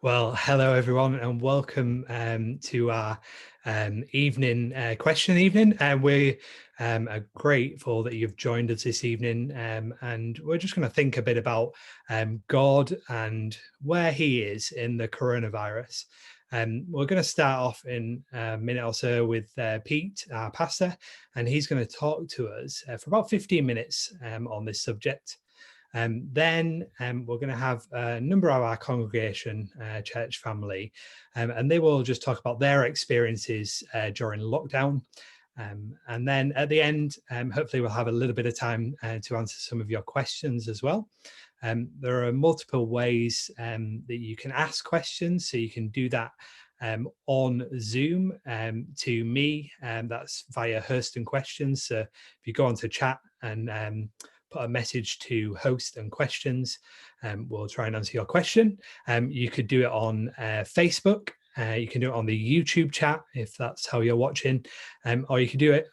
Well, hello everyone, and welcome to our evening question evening. We are grateful that you've joined us this evening, and we're just going to think a bit about God and where He is in the coronavirus. We're going to start off in a minute or so with Pete, our pastor, and he's going to talk to us for about 15 minutes on this subject. Then we're going to have a number of our congregation church family, and they will just talk about their experiences during lockdown. And then at the end, hopefully we'll have a little bit of time to answer some of your questions as well. There are multiple ways that you can ask questions, so you can do that on Zoom to me, that's via Host and Questions. So if you go onto chat and put a message to host and questions, we'll try and answer your question. You could do it on Facebook. You can do it on the YouTube chat if that's how you're watching, or you can do it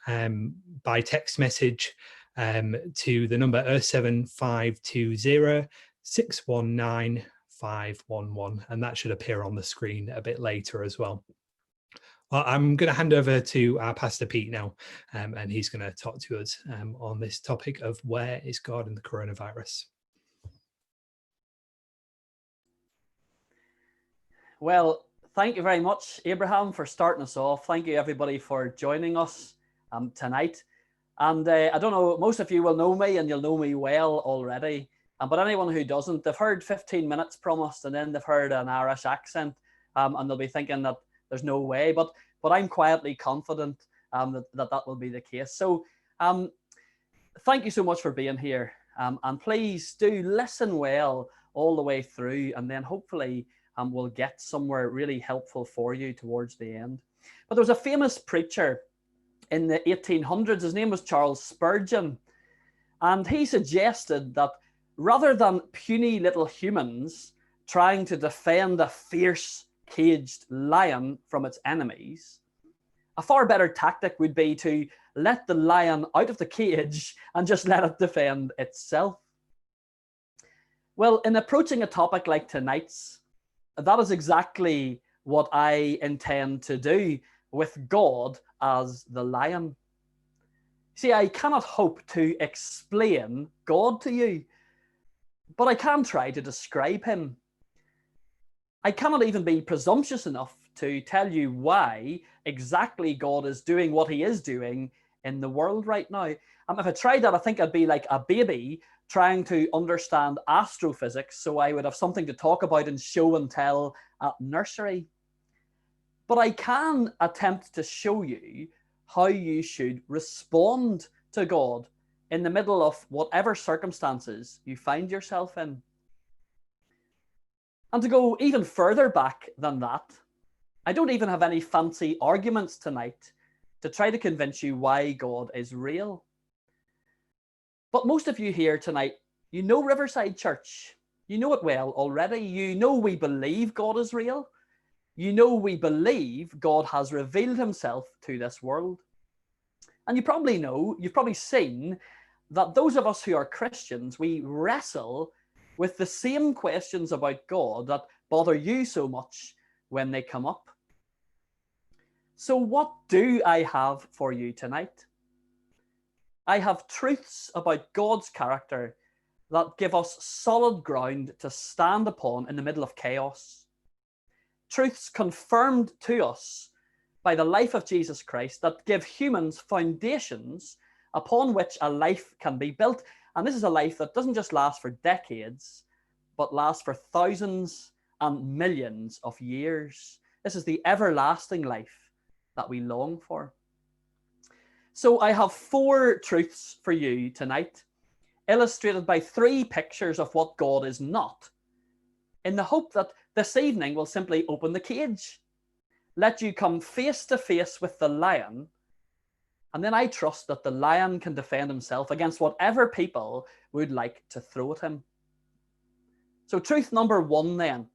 by text message to the number 07520 619 511, and that should appear on the screen a bit later as well. Well, I'm going to hand over to our Pastor Pete now, and he's going to talk to us on this topic of where is God in the coronavirus. Well, thank you very much, Abraham, for starting us off. Thank you, everybody, for joining us tonight. And I don't know, most of you will know me, and you'll know me well already. But anyone who doesn't, they've heard 15 minutes promised, and then they've heard an Irish accent, and they'll be thinking that there's no way, but I'm quietly confident that will be the case. So thank you so much for being here, and please do listen well all the way through, and then hopefully we'll get somewhere really helpful for you towards the end. But there was a famous preacher in the 1800s. His name was Charles Spurgeon, and he suggested that rather than puny little humans trying to defend a fierce caged lion from its enemies, a far better tactic would be to let the lion out of the cage and just let it defend itself. Well, in approaching a topic like tonight's, that is exactly what I intend to do with God as the lion. See, I cannot hope to explain God to you, but I can try to describe him. I cannot even be presumptuous enough to tell you why exactly God is doing what he is doing in the world right now. If I tried that, I think I'd be like a baby trying to understand astrophysics, so I would have something to talk about and show and tell at nursery. But I can attempt to show you how you should respond to God in the middle of whatever circumstances you find yourself in. And to go even further back than that, I don't even have any fancy arguments tonight to try to convince you why God is real. But most of you here tonight, you know Riverside Church. You know it well already. You know we believe God is real. You know we believe God has revealed himself to this world. And you probably know, you've probably seen that those of us who are Christians, we wrestle with the same questions about God that bother you so much when they come up. So what do I have for you tonight? I have truths about God's character that give us solid ground to stand upon in the middle of chaos. Truths confirmed to us by the life of Jesus Christ that give humans foundations upon which a life can be built. And this is a life that doesn't just last for decades, but lasts for thousands and millions of years. This is the everlasting life that we long for. So I have 4 truths for you tonight, illustrated by 3 pictures of what God is not, in the hope that this evening will simply open the cage, let you come face to face with the lion, and then I trust that the lion can defend himself against whatever people would like to throw at him. So truth number 1 then,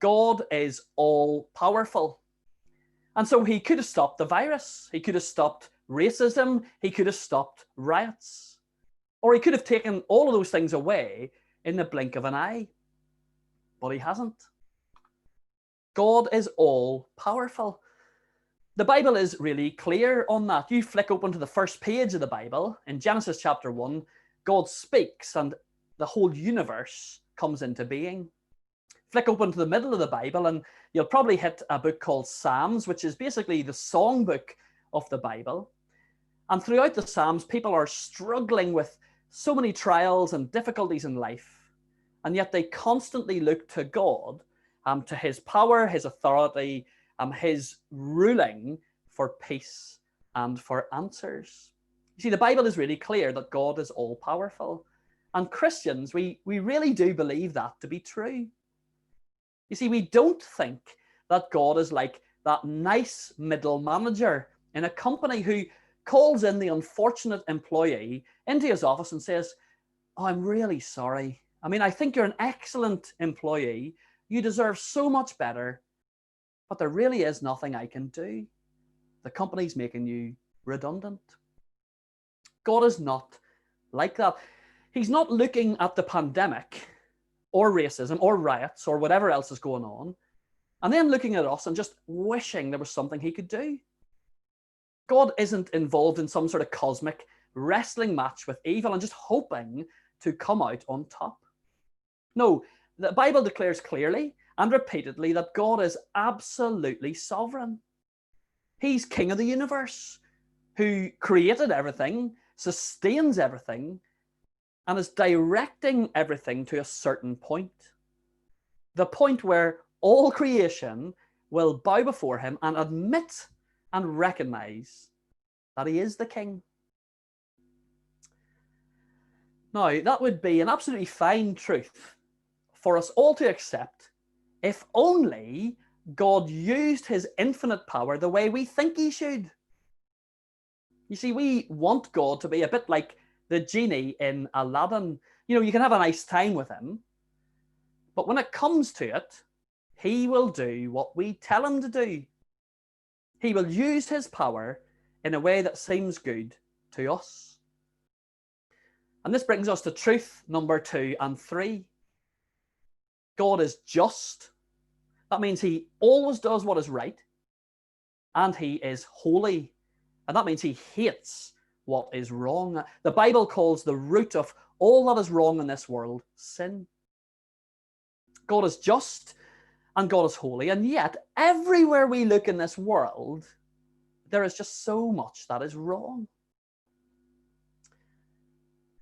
God is all powerful. And so he could have stopped the virus. He could have stopped racism. He could have stopped riots. Or he could have taken all of those things away in the blink of an eye. But he hasn't. God is all powerful. The Bible is really clear on that. You flick open to the first page of the Bible, in Genesis chapter 1, God speaks and the whole universe comes into being. Flick open to the middle of the Bible and you'll probably hit a book called Psalms, which is basically the songbook of the Bible. And throughout the Psalms, people are struggling with so many trials and difficulties in life. And yet they constantly look to God, to his power, his authority, his ruling for peace and for answers. You see, the Bible is really clear that God is all powerful. And Christians, we really do believe that to be true. You see, we don't think that God is like that nice middle manager in a company who calls in the unfortunate employee into his office and says, "Oh, I'm really sorry. I mean, I think you're an excellent employee. You deserve so much better, but there really is nothing I can do. The company's making you redundant." God is not like that. He's not looking at the pandemic or racism or riots or whatever else is going on and then looking at us and just wishing there was something he could do. God isn't involved in some sort of cosmic wrestling match with evil and just hoping to come out on top. No, the Bible declares clearly and repeatedly that God is absolutely sovereign. He's king of the universe, who created everything, sustains everything, and is directing everything to a certain point. The point where all creation will bow before him and admit and recognize that he is the king. Now, that would be an absolutely fine truth for us all to accept if only God used his infinite power the way we think he should. You see, we want God to be a bit like the genie in Aladdin. You know, you can have a nice time with him, but when it comes to it, he will do what we tell him to do. He will use his power in a way that seems good to us. And this brings us to truth number 2 and 3. God is just. That means he always does what is right. And he is holy. And that means he hates what is wrong. The Bible calls the root of all that is wrong in this world sin. God is just and God is holy. And yet, everywhere we look in this world, there is just so much that is wrong.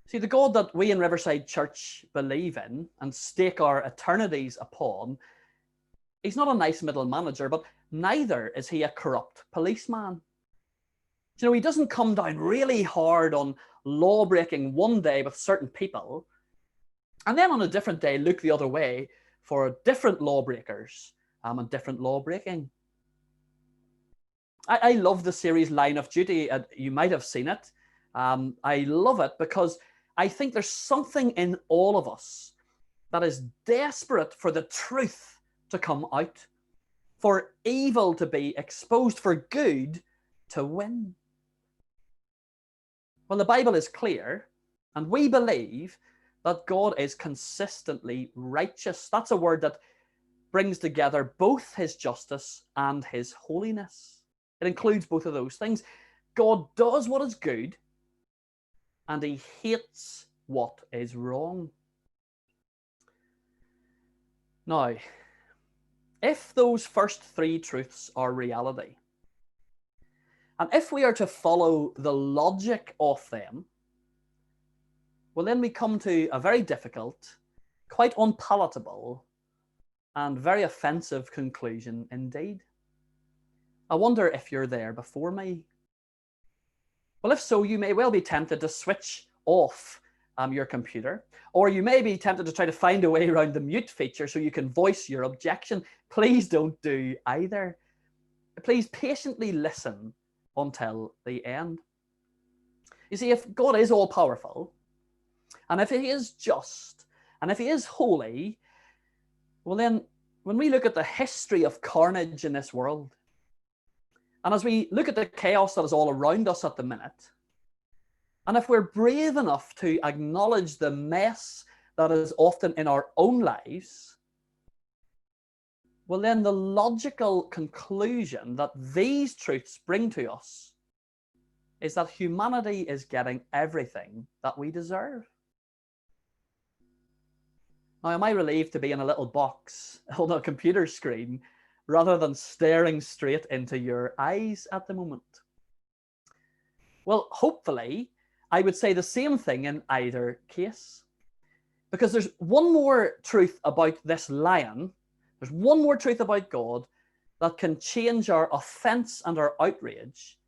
See, the God that we in Riverside Church believe in and stake our eternities upon, he's not a nice middle manager, but neither is he a corrupt policeman. You know, he doesn't come down really hard on law breaking one day with certain people, and then on a different day look the other way for different lawbreakers and different law breaking. I love the series Line of Duty. You might have seen it. I love it because I think there's something in all of us that is desperate for the truth to come out, for evil to be exposed, for good to win. Well, the Bible is clear, and we believe that God is consistently righteous. That's a word that brings together both his justice and his holiness. It includes both of those things. God does what is good, and he hates what is wrong. Now, if those first 3 truths are reality, and if we are to follow the logic of them, well, then we come to a very difficult, quite unpalatable, and very offensive conclusion indeed. I wonder if you're there before me. Well, if so, you may well be tempted to switch off your computer, or you may be tempted to try to find a way around the mute feature so you can voice your objection. Please don't do either. Please patiently listen until the end. You see, if God is all powerful, and if he is just, and if he is holy, well then, when we look at the history of carnage in this world, and as we look at the chaos that is all around us at the minute, and if we're brave enough to acknowledge the mess that is often in our own lives, well, then the logical conclusion that these truths bring to us is that humanity is getting everything that we deserve. Now, am I relieved to be in a little box on a computer screen rather than staring straight into your eyes at the moment? Well, hopefully, I would say the same thing in either case. Because there's one more truth about this lion, there's one more truth about God that can change our offense and our outrage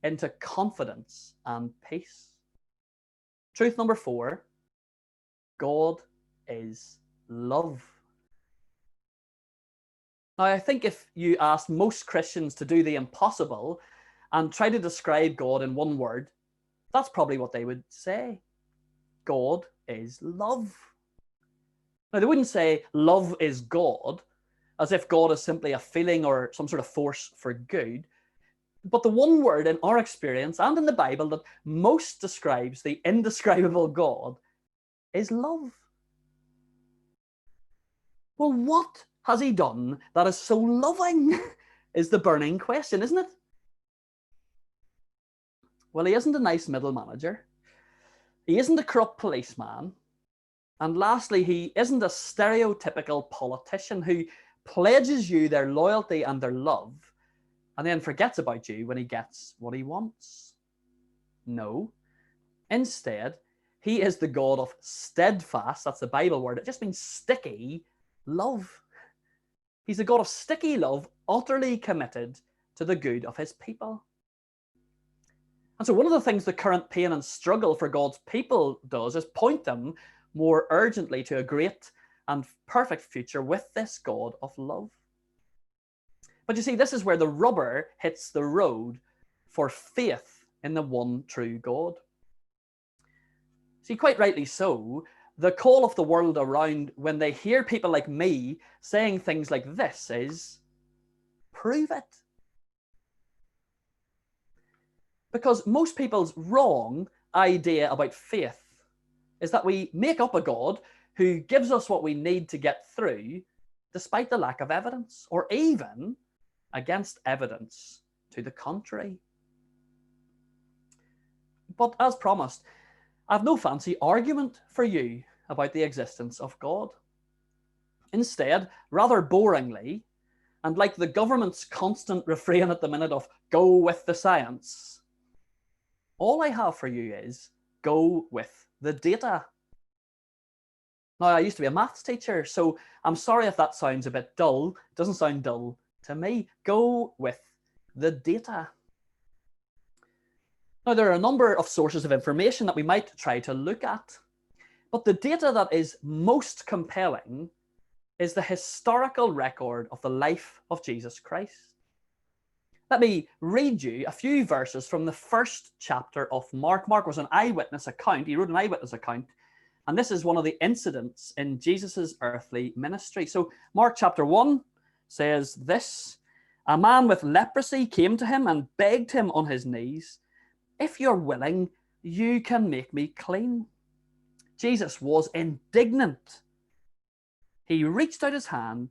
into confidence and peace. Truth number 4, God is love. Now, I think if you asked most Christians to do the impossible and try to describe God in one word, that's probably what they would say. God is love. Now, they wouldn't say love is God, as if God is simply a feeling or some sort of force for good. But the one word in our experience and in the Bible that most describes the indescribable God is love. Well, what has he done that is so loving is the burning question, isn't it? Well, he isn't a nice middle manager. He isn't a corrupt policeman. And lastly, he isn't a stereotypical politician who pledges you their loyalty and their love and then forgets about you when he gets what he wants. No. Instead, he is the God of steadfast, that's the Bible word, it just means sticky love. He's a God of sticky love, utterly committed to the good of his people. And so one of the things the current pain and struggle for God's people does is point them more urgently to a great and perfect future with this God of love. But you see, this is where the rubber hits the road for faith in the one true God. See, quite rightly so, the call of the world around when they hear people like me saying things like this is, prove it. Because most people's wrong idea about faith is that we make up a God who gives us what we need to get through despite the lack of evidence, or even against evidence to the contrary. But as promised, I've no fancy argument for you about the existence of God. Instead, rather boringly, and like the government's constant refrain at the minute of go with the science, all I have for you is go with the data. Now, I used to be a maths teacher, so I'm sorry if that sounds a bit dull. It doesn't sound dull to me. Go with the data. Now, there are a number of sources of information that we might try to look at, but the data that is most compelling is the historical record of the life of Jesus Christ. Let me read you a few verses from the first chapter of Mark. Mark was an eyewitness account. He wrote an eyewitness account, and this is one of the incidents in Jesus's earthly ministry. So Mark chapter 1 says this: a man with leprosy came to him and begged him on his knees, "If you're willing, you can make me clean." Jesus was indignant. He reached out his hand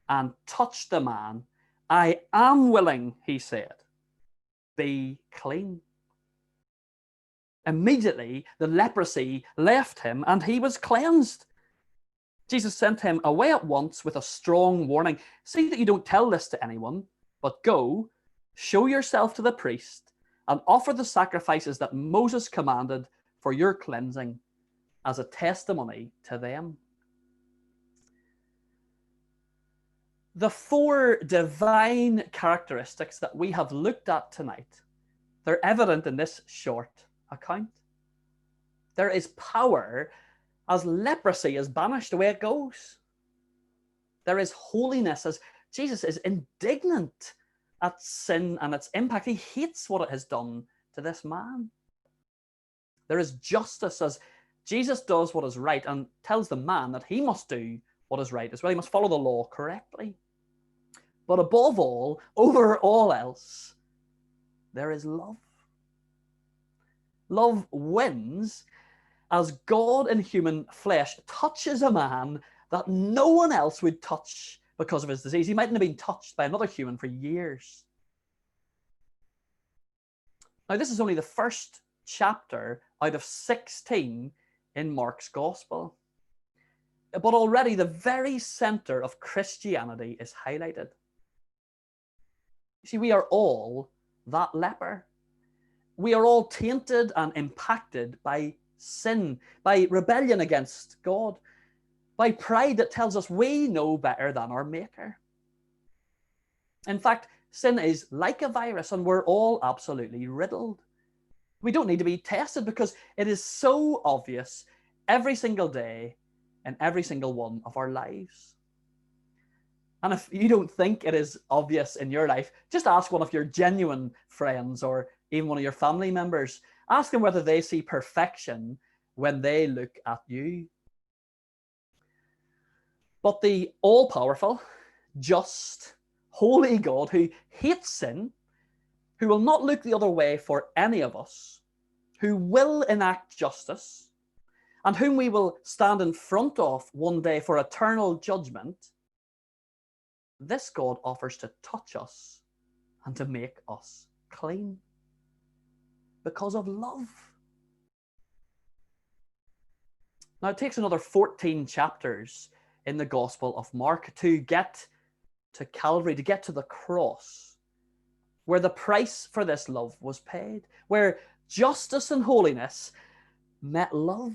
and touched the man. "I am willing," he said. "Be clean." Immediately, the leprosy left him and he was cleansed. Jesus sent him away at once with a strong warning. "See that you don't tell this to anyone, but go, show yourself to the priest, and offer the sacrifices that Moses commanded for your cleansing as a testimony to them." The 4 divine characteristics that we have looked at tonight, they're evident in this short account. There is power as leprosy is banished, away it goes. There is holiness as Jesus is indignant at sin and its impact. He hates what it has done to this man. There is justice as Jesus does what is right and tells the man that he must do what is right as well. He must follow the law correctly. But above all, over all else, there is love. Love wins as God in human flesh touches a man that no one else would touch because of his disease. He mightn't have been touched by another human for years. Now, this is only the first chapter out of 16 in Mark's gospel. But already the very center of Christianity is highlighted. You see, we are all that leper. We are all tainted and impacted by sin, by rebellion against God, by pride that tells us we know better than our Maker. In fact, sin is like a virus, and we're all absolutely riddled. We don't need to be tested because it is so obvious every single day in every single one of our lives. And if you don't think it is obvious in your life, just ask one of your genuine friends or even one of your family members. Ask them whether they see perfection when they look at you. But the all-powerful, just, holy God who hates sin, who will not look the other way for any of us, who will enact justice, and whom we will stand in front of one day for eternal judgment, this God offers to touch us and to make us clean because of love. Now, it takes another 14 chapters in the Gospel of Mark to get to Calvary, to get to the cross, where the price for this love was paid, where justice and holiness met love,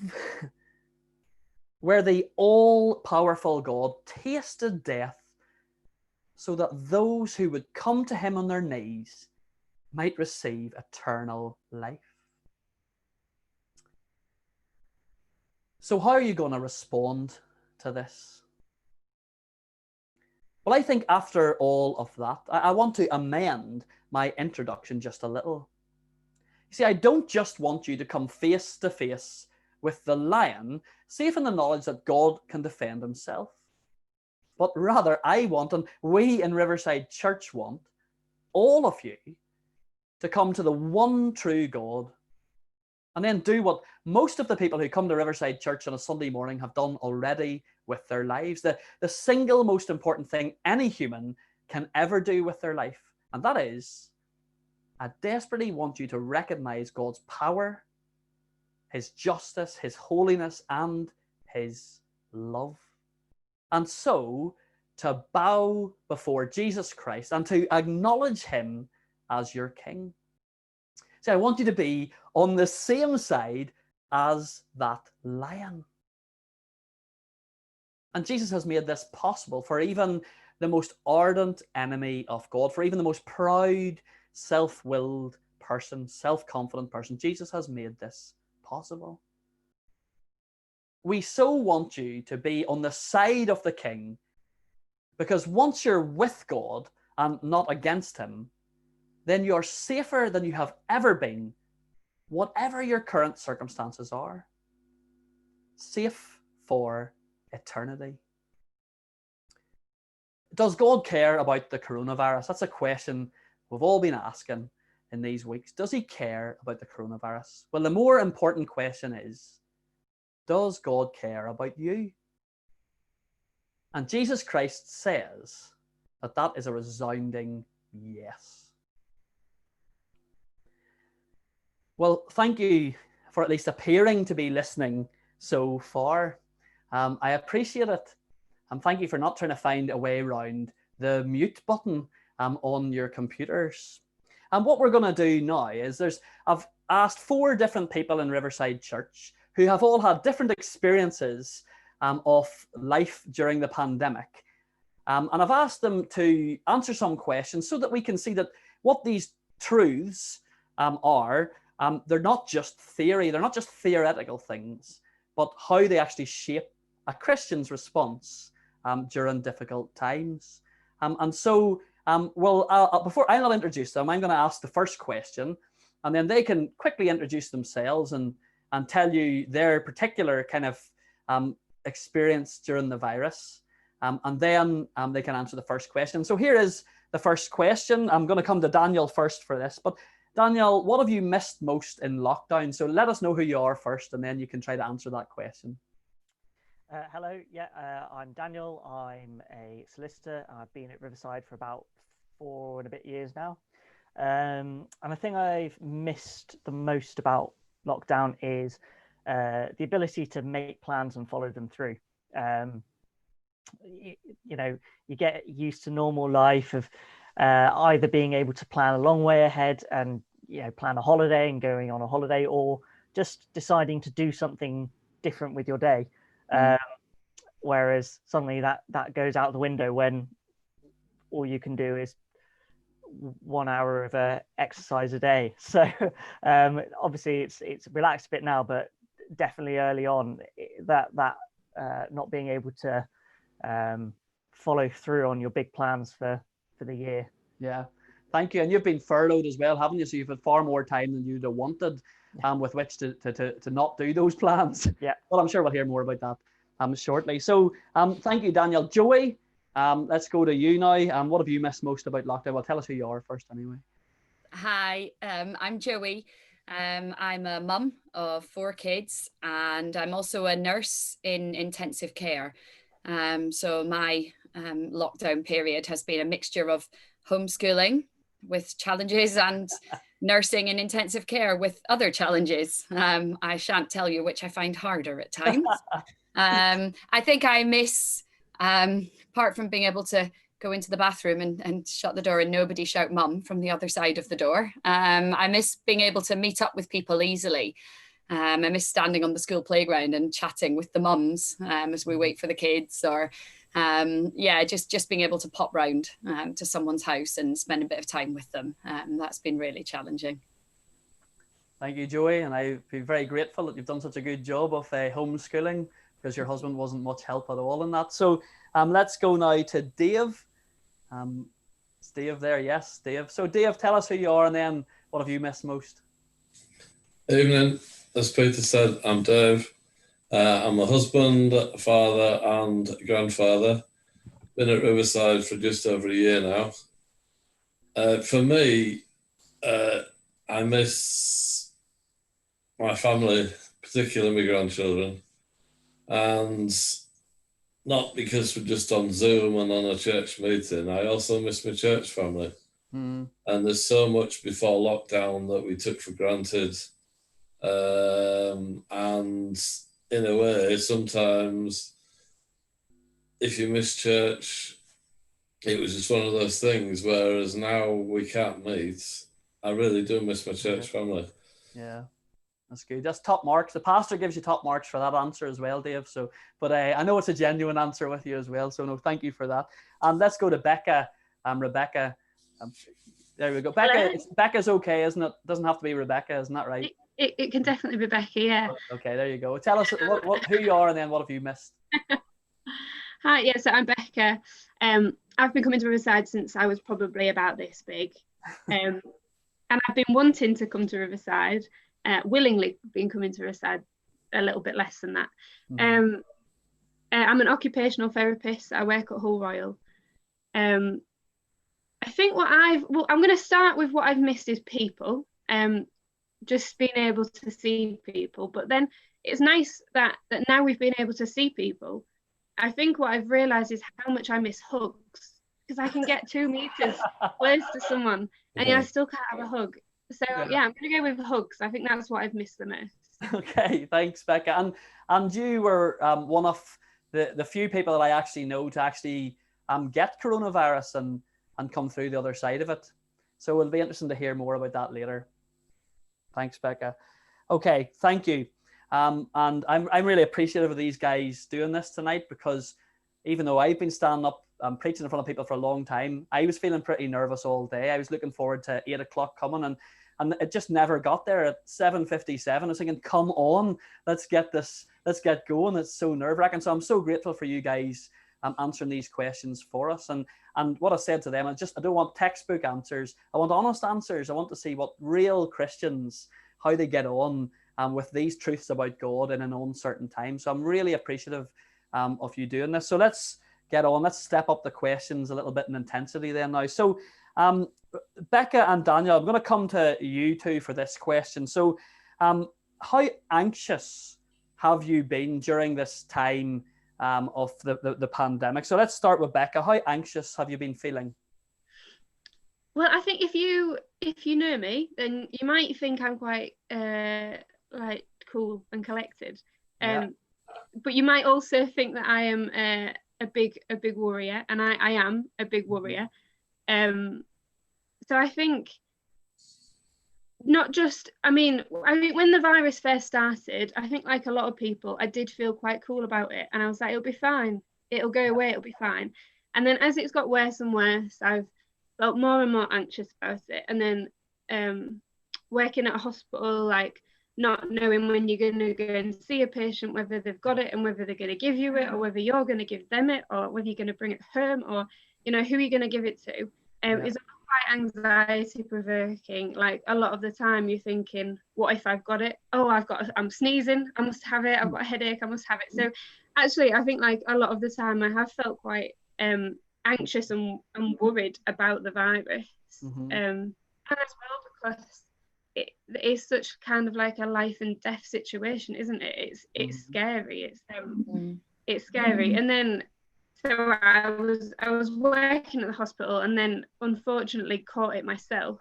where the all-powerful God tasted death so that those who would come to him on their knees might receive eternal life. So how are you going to respond to this? Well, I think after all of that, I want to amend my introduction just a little. You see, I don't just want you to come face to face with the lion, safe in the knowledge that God can defend himself. But rather, I want, and we in Riverside Church want, all of you to come to the one true God and then do what most of the people who come to Riverside Church on a Sunday morning have done already with their lives. The single most important thing any human can ever do with their life, and that is, I desperately want you to recognize God's power, his justice, his holiness, and his love. And so to bow before Jesus Christ and to acknowledge him as your King. See, I want you to be on the same side as that lion. And Jesus has made this possible for even the most ardent enemy of God, for even the most proud, self-willed person, self-confident person. Jesus has made this possible. We so want you to be on the side of the King, because once you're with God and not against him, then you're safer than you have ever been, whatever your current circumstances are. Safe for eternity. Does God care about the coronavirus? That's a question we've all been asking in these weeks. Does he care about the coronavirus? Well, the more important question is, does God care about you? And Jesus Christ says that that is a resounding yes. Well, thank you for at least appearing to be listening so far. I appreciate it. And thank you for not trying to find a way around the mute button on your computers. And what we're going to do now is I've asked 4 different people in Riverside Church who have all had different experiences of life during the pandemic. And I've asked them to answer some questions so that we can see that what these truths are, they're not just theory, they're not just theoretical things, but how they actually shape a Christian's response during difficult times. And so, before I'll introduce them, I'm going to ask the first question, and then they can quickly introduce themselves and tell you their particular kind of experience during the virus. And then they can answer the first question. So here is the first question. I'm going to come to Daniel first for this. But Daniel, what have you missed most in lockdown? So let us know who you are first, and then you can try to answer that question. Hello, I'm Daniel. I'm a solicitor. I've been at Riverside for about 4 and a bit years now. And the thing I've missed the most about lockdown is the ability to make plans and follow them through. You get used to normal life of either being able to plan a long way ahead and plan a holiday and going on a holiday, or just deciding to do something different with your day. Whereas suddenly that goes out the window when all you can do is 1 hour of exercise a day. So obviously it's relaxed a bit now, but definitely early on that not being able to follow through on your big plans for the year. Yeah, thank you. And you've been furloughed as well, haven't you? So you've had far more time than you'd have wanted with which to not do those plans. Yeah. Well, I'm sure we'll hear more about that shortly. So thank you, Daniel. Joey, let's go to you now. What have you missed most about lockdown? Well, tell us who you are first anyway. Hi, I'm Joey. I'm a mum of 4 kids, and I'm also a nurse in intensive care. So my lockdown period has been a mixture of homeschooling with challenges and nursing in intensive care with other challenges. I shan't tell you which I find harder at times. I think I miss, apart from being able to go into the bathroom and shut the door and nobody shout mum from the other side of the door. I miss being able to meet up with people easily. I miss standing on the school playground and chatting with the mums as we wait for the kids, or just being able to pop round to someone's house and spend a bit of time with them. That's been really challenging. Thank you, Joey, and I'd be very grateful that you've done such a good job of homeschooling, because your husband wasn't much help at all in that. So let's go now to Dave. Is Dave there? Yes, Dave. So Dave, tell us who you are and then what have you missed most? Evening. As Peter said, I'm Dave. I'm a husband, father and grandfather. Been at Riverside for just over a year now. For me, I miss my family, particularly my grandchildren. And not because we're just on Zoom and on a church meeting. I also miss my church family. And there's so much before lockdown that we took for granted. And in a way, sometimes if you miss church, it was just one of those things, whereas now we can't meet. I really do miss my church family. Yeah. That's good. That's top marks. The pastor gives you top marks for that answer as well, Dave. So, but I know it's a genuine answer with you as well. So no, thank you for that. And let's go to Becca. Rebecca. There we go. Becca's okay, isn't it? Doesn't have to be Rebecca, isn't that right? It can definitely be Becca, yeah. Okay, there you go. Tell us who you are and then what have you missed? Hi, yeah, so I'm Becca. I've been coming to Riverside since I was probably about this big. And I've been wanting to come to Riverside. Willingly been coming to Riverside a little bit less than that. I'm an occupational therapist. I work at Hull Royal. I think I'm going to start with what I've missed is people. Just being able to see people. But then it's nice that now we've been able to see people. I think what I've realised is how much I miss hugs, because I can get 2 meters close to someone and I still can't have a hug. So yeah, I'm going to go with hugs. I think that's what I've missed the most. Okay, thanks, Becca. And you were one of the few people that I actually know to actually get coronavirus and come through the other side of it. So it'll be interesting to hear more about that later. Thanks, Becca. Okay, thank you. And I'm really appreciative of these guys doing this tonight, because even though I've been standing up preaching in front of people for a long time, I was feeling pretty nervous all day. I was looking forward to 8 o'clock coming, and it just never got there. At 7:57, I was thinking, come on, let's get going. It's so nerve-wracking. So I'm so grateful for you guys answering these questions for us. And what I said to them, I don't want textbook answers. I want honest answers. I want to see what real Christians, how they get on with these truths about God in an uncertain time. So I'm really appreciative of you doing this. So let's get on. Let's step up the questions a little bit in intensity then now. So Becca and Daniel, I'm going to come to you two for this question. So how anxious have you been during this time of the pandemic. So let's start with Becca. How anxious have you been feeling? Well, I think if you know me, then you might think I'm quite like cool and collected. Yeah. But you might also think that I am a big worrier, and I am a big worrier. So I think not just, I mean, when the virus first started, I think like a lot of people, I did feel quite cool about it, and I was like, it'll be fine, it'll go away, it'll be fine. And then as it's got worse and worse, I've felt more and more anxious about it. And then working at a hospital, like not knowing when you're going to go and see a patient, whether they've got it and whether they're going to give you it, or whether you're going to give them it, or whether you're going to bring it home, or who you're going to give it to, is quite anxiety provoking. Like a lot of the time you're thinking, what if I've got it? Oh, I'm sneezing, I must have it. I've got a headache, I must have it. So actually I think like a lot of the time I have felt quite anxious and worried about the virus. And as well because it is such kind of like a life and death situation, isn't it? It's scary. It's scary. And then so I was working at the hospital, and then unfortunately caught it myself.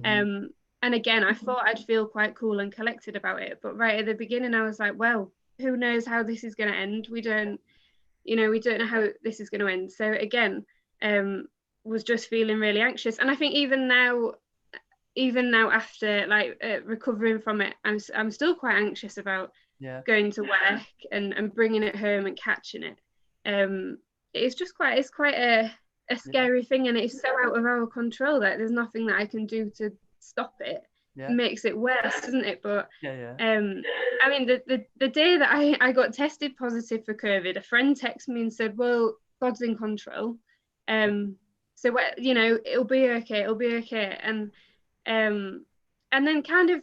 And again, I thought I'd feel quite cool and collected about it, but right at the beginning I was like, well, who knows how this is going to end? We don't know how this is going to end. So again, was just feeling really anxious. And I think even now after like recovering from it, I'm still quite anxious about going to work and bringing it home and catching it. It's quite a scary thing, and it's so out of our control that there's nothing that I can do to stop it. It makes it worse, doesn't it? But I mean, the day that I got tested positive for COVID, a friend texted me and said, well, God's in control, so it'll be okay. And then kind of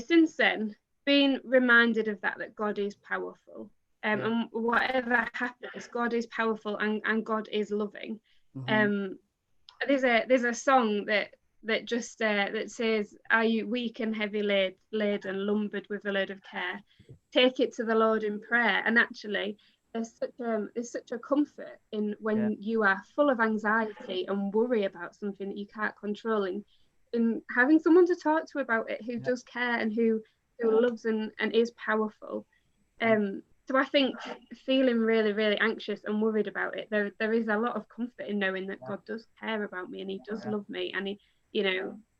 since then being reminded of that God is powerful. And whatever happens, God is powerful and God is loving. There's a song that just that says, are you weak and heavy laden, lumbered with a load of care? Take it to the Lord in prayer. And actually, there's such a comfort in when you are full of anxiety and worry about something that you can't control, and in having someone to talk to about it who does care and who loves and is powerful. So I think feeling really, really anxious and worried about it, there is a lot of comfort in knowing that God does care about me and he does love me, and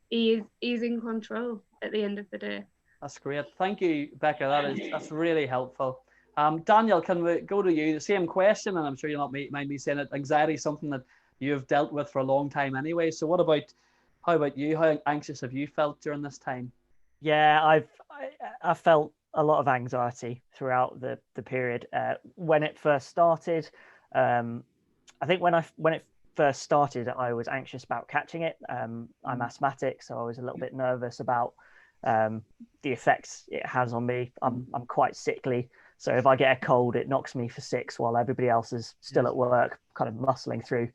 he's in control at the end of the day. That's great. Thank you, Becca. That's really helpful. Daniel, can we go to you? The same question, and I'm sure you'll not mind me saying it. Anxiety is something that you've dealt with for a long time anyway. So how about you? How anxious have you felt during this time? Yeah, I felt a lot of anxiety throughout the period. When it first started, I think when it first started, I was anxious about catching it. I'm asthmatic, so I was a little bit nervous about the effects it has on me. I'm quite sickly, so if I get a cold, it knocks me for 6 while everybody else is still at work, kind of muscling through,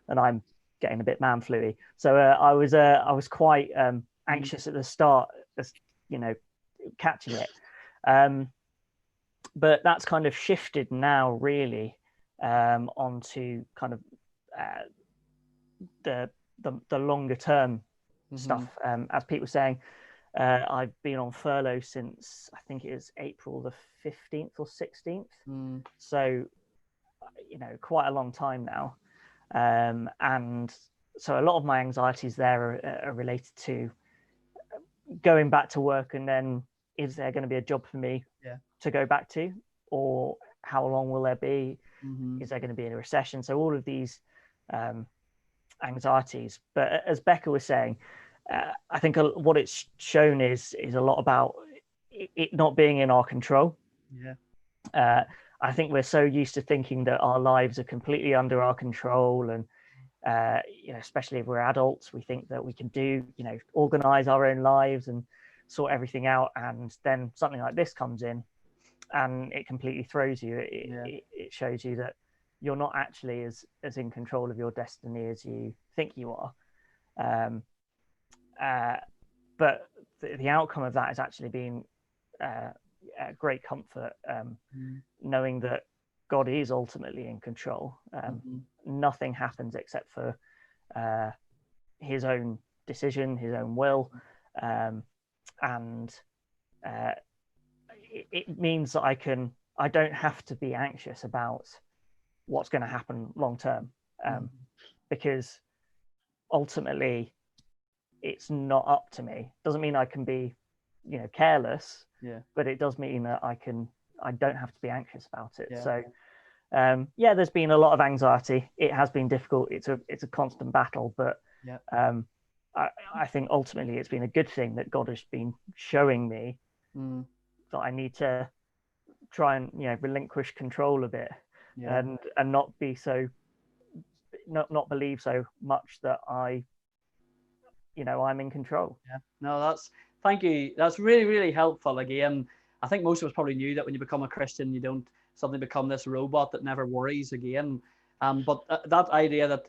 and I'm getting a bit man flu-y. So I was quite anxious at the start, catching it. But that's kind of shifted now really onto kind of the longer term stuff. As Pete was saying, I've been on furlough since I think it is April the 15th or 16th. So quite a long time now, and so a lot of my anxieties there are related to going back to work, and then is there going to be a job for me to go back to, or how long will there be? Is there going to be a recession? So all of these anxieties. But as Becca was saying, I think what it's shown is a lot about it not being in our control. I think we're so used to thinking that our lives are completely under our control, and especially if we're adults, we think that we can organize our own lives and sort everything out, and then something like this comes in and it completely throws you. It shows you that you're not actually as in control of your destiny as you think you are. But the outcome of that has actually been a great comfort, knowing that God is ultimately in control. Nothing happens except for his own decision, his own will, and it means that I don't have to be anxious about what's going to happen long term, because ultimately it's not up to me. Doesn't mean I can be, careless, but it does mean that I don't have to be anxious about it. So there's been a lot of anxiety. It has been difficult. It's a constant battle, but I think ultimately it's been a good thing that God has been showing me that I need to try and relinquish control a bit, and not be so not believe so much that I'm in control. Thank you. That's really, really helpful. Again, I think most of us probably knew that when you become a Christian, you don't suddenly become this robot that never worries again. But that idea that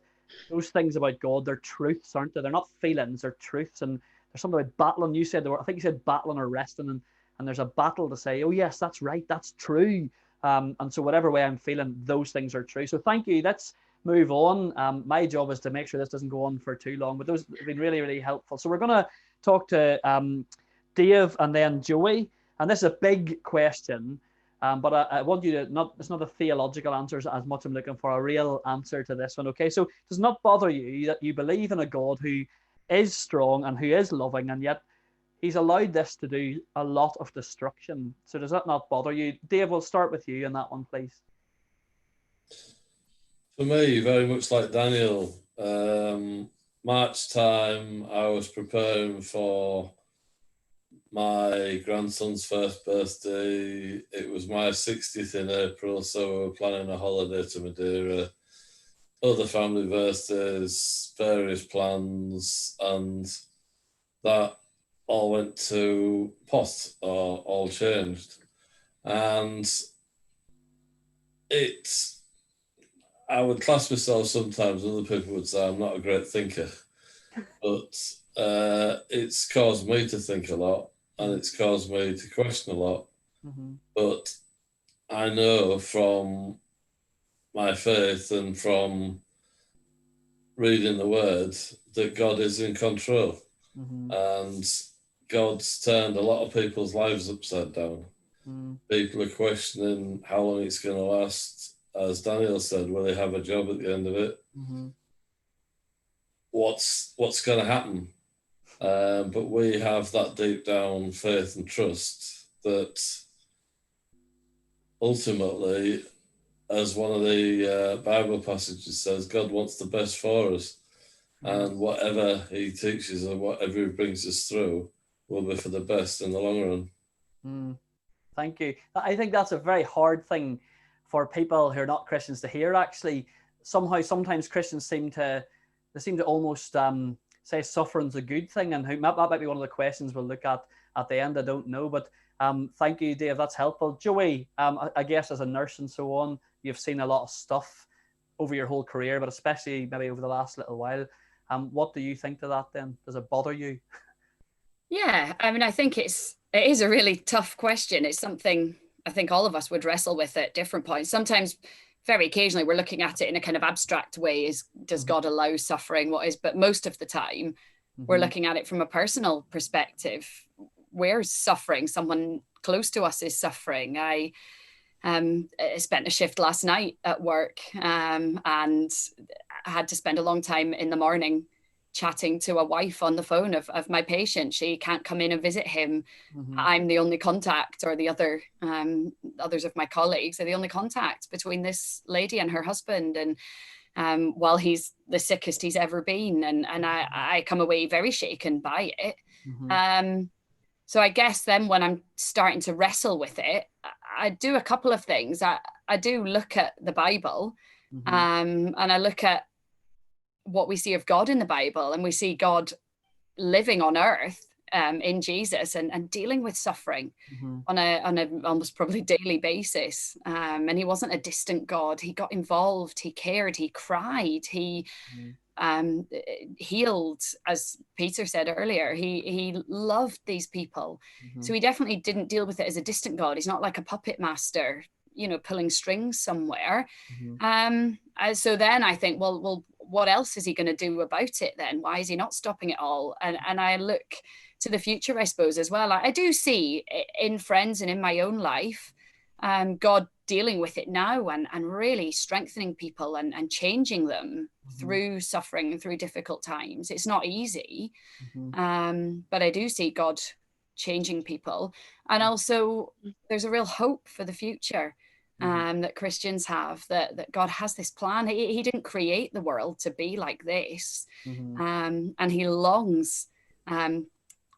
those things about God, they're truths, aren't they? They're not feelings, they're truths. And there's something about battling. I think you said battling or resting, and there's a battle to say, oh yes, that's right, that's true. And so whatever way I'm feeling, those things are true. So thank you. Let's move on. My job is to make sure this doesn't go on for too long, but those have been really, really helpful. So we're going to talk to Dave and then Joey. And this is a big question, but I want you to it's not a theological answer as much. I'm looking for a real answer to this one. Okay, so does it not bother you that you believe in a God who is strong and who is loving, and yet he's allowed this to do a lot of destruction? So does that not bother you? Dave, we'll start with you on that one, please. For me, very much like Daniel, March time, I was preparing for my grandson's first birthday. It was my 60th in April, so we were planning a holiday to Madeira, other family birthdays, various plans, and that all went to pot, or all changed. And I would class myself sometimes, other people would say I'm not a great thinker, but it's caused me to think a lot, and it's caused me to question a lot. But I know from my faith and from reading the word that God is in control, and God's turned a lot of people's lives upside down. People are questioning how long it's going to last. As Daniel said, will they have a job at the end of it? What's going to happen? But we have that deep down faith and trust that ultimately, as one of the Bible passages says, God wants the best for us. And whatever he teaches and whatever he brings us through will be for the best in the long run. Thank you. I think that's a very hard thing for people who are not Christians to hear, actually. Sometimes Christians seem to almost say suffering's a good thing, and that might be one of the questions we'll look at the end. I don't know, but thank you, Dave. That's helpful. Joey, I guess as a nurse and so on, you've seen a lot of stuff over your whole career, but especially maybe over the last little while. What do you think to that then? Does it bother you? Yeah, I mean, I think it is a really tough question. It's something I think all of us would wrestle with at different points. Sometimes, very occasionally, we're looking at it in a kind of abstract way. Does God allow suffering? But most of the time, we're looking at it from a personal perspective. We're suffering. Someone close to us is suffering. I spent a shift last night at work, and I had to spend a long time in the morning chatting to a wife on the phone of my patient. She can't come in and visit him. I'm the only contact, or the others of my colleagues are the only contact between this lady and her husband. And while he's the sickest he's ever been, and I come away very shaken by it. So I guess then when I'm starting to wrestle with it, I do a couple of things. I do look at the Bible, and I look at what we see of God in the Bible, and we see God living on earth in Jesus and dealing with suffering on a almost probably daily basis. And he wasn't a distant God. He got involved, he cared, he cried, he healed, as Peter said earlier. He loved these people. So he definitely didn't deal with it as a distant God. He's not like a puppet master pulling strings somewhere. Mhm. So then I think, well, what else is he going to do about it then? Why is he not stopping it all? And I look to the future, I suppose, as well. I do see in friends and in my own life, God dealing with it now and really strengthening people and changing them through suffering and through difficult times. It's not easy, but I do see God changing people. And also there's a real hope for the future that Christians have, that God has this plan. He didn't create the world to be like this. And he longs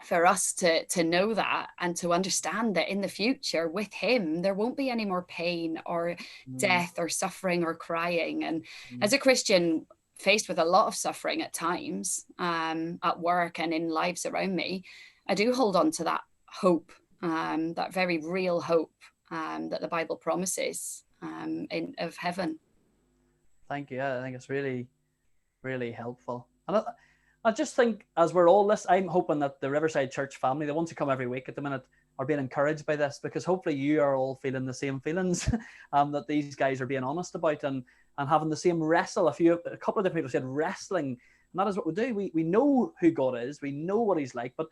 for us to know that and to understand that in the future with him, there won't be any more pain or death or suffering or crying. And as a Christian, faced with a lot of suffering at times at work and in lives around me, I do hold on to that hope, that very real hope that the Bible promises of heaven. Thank you. I think it's really, really helpful. And I just think as we're all this, I'm hoping that the Riverside Church family, the ones who come every week at the minute, are being encouraged by this, because hopefully you are all feeling the same feelings that these guys are being honest about and having the same wrestle. A couple of different people said wrestling, and that is what we do. We know who God is, we know what he's like, but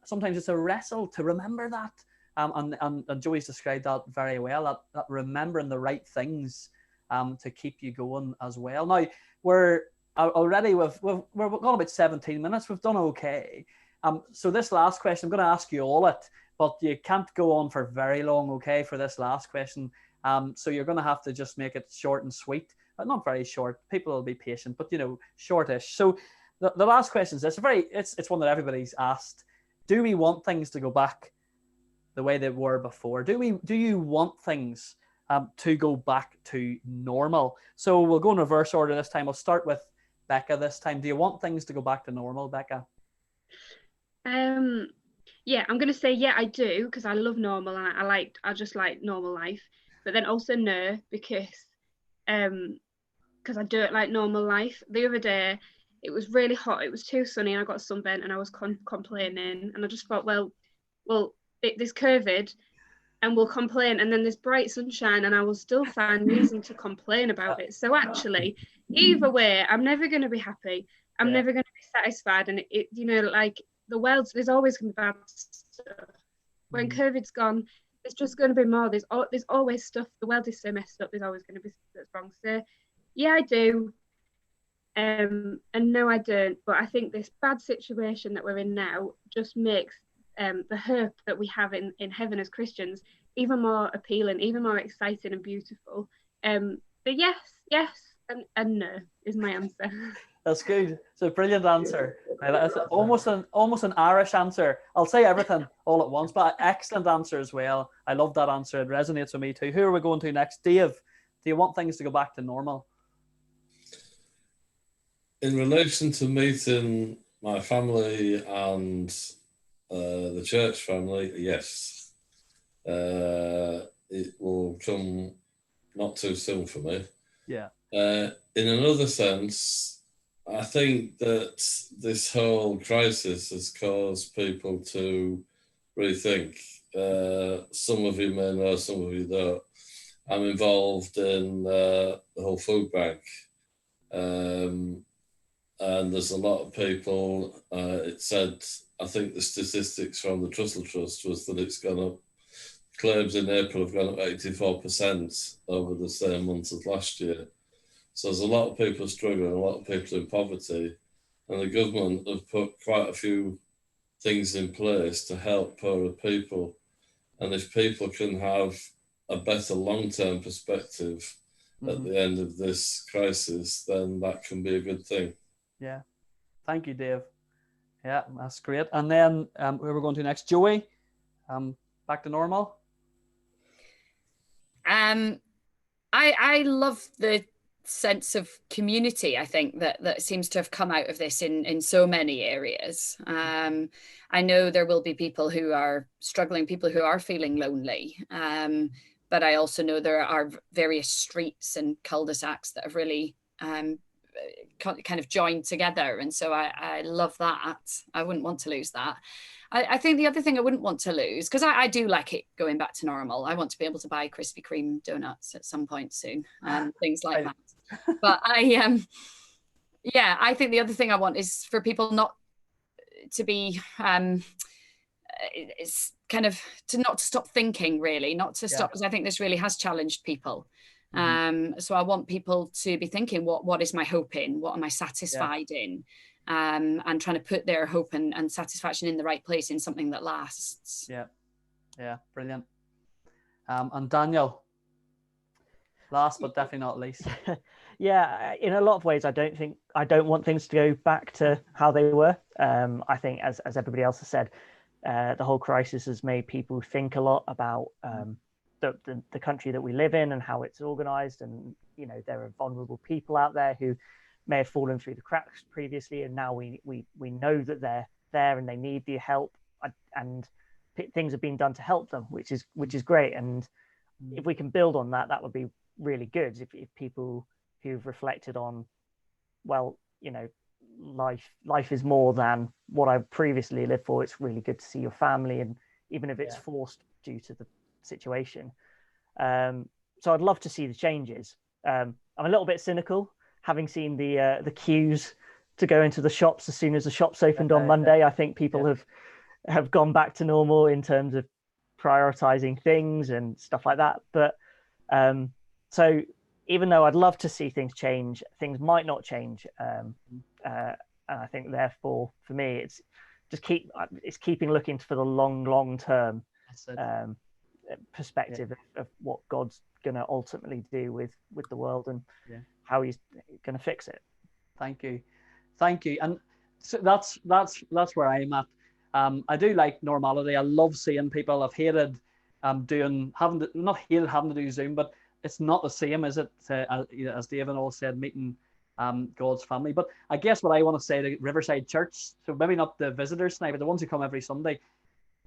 sometimes it's a wrestle to remember that. And Joey's described that very well, that remembering the right things to keep you going as well. Now, we're already, we're gone about 17 minutes. We've done okay. So this last question, I'm going to ask you all it, but you can't go on for very long, okay, for this last question. So you're going to have to just make it short and sweet. Not very short. People will be patient, but, shortish. So the last question is this. It's one that everybody's asked. Do we want things to go back the way they were before? Do you want things to go back to normal? So we'll go in reverse order this time. I'll start with Becca this time. Do you want things to go back to normal, Becca? Yeah, I'm gonna say yeah, I do, because I love normal and I just like normal life. But then also no, because I don't like normal life. The other day it was really hot, it was too sunny, and I got sunburnt and I was complaining, and I just thought, well, there's COVID and we'll complain, and then there's bright sunshine and I will still find reason to complain about it. So actually, either way, I'm never going to be happy. I'm never going to be satisfied. And like the world's, there's always going to be bad stuff. When COVID's gone, there's just going to be more. There's always stuff. The world is so messed up. There's always going to be stuff that's wrong. So yeah, I do. And no, I don't. But I think this bad situation that we're in now just makes the hope that we have in heaven as Christians even more appealing, even more exciting and beautiful. But yes, and no is my answer. That's good. It's a brilliant answer. That's almost an Irish answer. I'll say everything all at once, but excellent answer as well. I love that answer. It resonates with me too. Who are we going to next? Dave, do you want things to go back to normal? In relation to meeting my family and the church family, yes. It will come not too soon for me. Yeah. In another sense, I think that this whole crisis has caused people to rethink. Some of you may know, some of you don't. I'm involved in the whole food bank. And there's a lot of people, it said, I think the statistics from the Trussell Trust was that it's gone up, claims in April have gone up 84% over the same month as last year. So there's a lot of people struggling, a lot of people in poverty, and the government have put quite a few things in place to help poorer people. And if people can have a better long-term perspective at the end of this crisis, then that can be a good thing. Yeah. Thank you, Dave. Yeah, that's great. And then who are we going to next? Joey, back to normal? I love the sense of community, I think, that seems to have come out of this in so many areas. I know there will be people who are struggling, people who are feeling lonely, but I also know there are various streets and cul-de-sacs that have really kind of joined together. And so I love that. I wouldn't want to lose that. I think the other thing I wouldn't want to lose, because I do like it going back to normal. I want to be able to buy Krispy Kreme donuts at some point soon, and things like that. But I think the other thing I want is for people not to be, it's kind of to not stop thinking, really, not to stop, because I think this really has challenged people. So I want people to be thinking, what is my hope in? What am I satisfied in? And trying to put their hope and satisfaction in the right place, in something that lasts. Yeah, brilliant. And Daniel, last but definitely not least. Yeah, in a lot of ways, I don't want things to go back to how they were. I think, as everybody else has said, the whole crisis has made people think a lot about the country that we live in and how it's organized. And, you know, there are vulnerable people out there who may have fallen through the cracks previously, and now we know that they're there and they need the help, and things have been done to help them, which is great. And if we can build on that, that would be really good. If people who've reflected on, well, you know, life is more than what I've previously lived for. It's really good to see your family, and even if it's forced due to the situation. So I'd love to see the changes. I'm a little bit cynical, having seen the queues to go into the shops as soon as the shops opened on Monday. I think people have gone back to normal in terms of prioritizing things and stuff like that. But so even though I'd love to see things change, things might not change. And I think, therefore, for me, it's keeping looking for the long term perspective of what God's going to ultimately do with the world, and how he's going to fix it. Thank you. And so that's where I'm at. I do like normality. I love seeing people. I've hated having to do Zoom, but it's not the same, is it? As David all said, meeting God's family. But I guess what I want to say to Riverside Church, so maybe not the visitors tonight, but the ones who come every Sunday,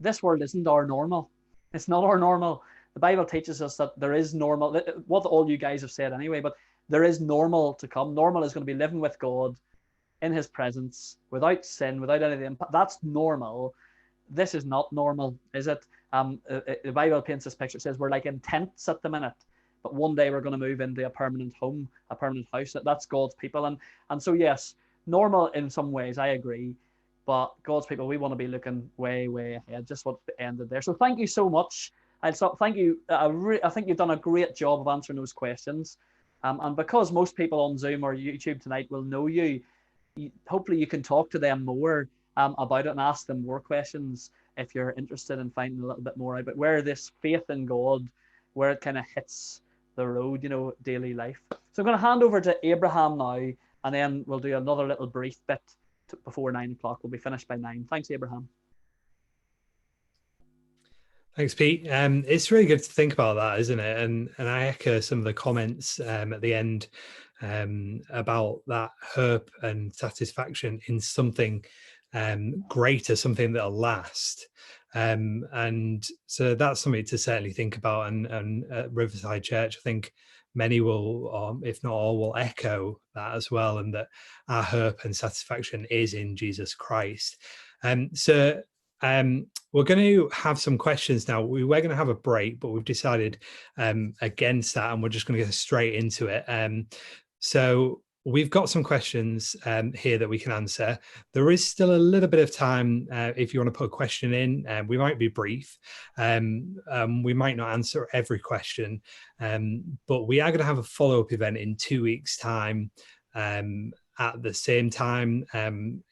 this world isn't our normal. It's not our normal. The Bible teaches us that there is normal, what all you guys have said anyway, but there is normal to come. Normal is going to be living with God in his presence, without sin, without anything. That's normal. This is not normal, is it? The Bible paints this picture. It says we're like in tents at the minute, but one day we're going to move into a permanent home, a permanent house. That's God's people. And so, yes, normal in some ways, I agree. But God's people, we want to be looking way ahead. Just what ended there. So thank you so much. Thank you. I think you've done a great job of answering those questions. And because most people on Zoom or YouTube tonight will know you, hopefully you can talk to them more about it and ask them more questions if you're interested in finding a little bit more out. But where this faith in God, where it kind of hits the road, daily life. So I'm going to hand over to Abraham now, and then we'll do another little brief bit before 9 o'clock. We'll be finished by 9. Thanks, Abraham. Thanks, Pete. It's really good to think about that, isn't it? And I echo some of the comments at the end about that hope and satisfaction in something greater, something that'll last. And so that's something to certainly think about. And at Riverside Church, I think many will, or if not all, will echo that as well, and that our hope and satisfaction is in Jesus Christ. So we're going to have some questions now. We were going to have a break, but we've decided against that, and we're just going to go straight into it. So we've got some questions here that we can answer. There is still a little bit of time if you want to put a question in. We might be brief. We might not answer every question, but we are going to have a follow-up event in 2 weeks' time. At the same time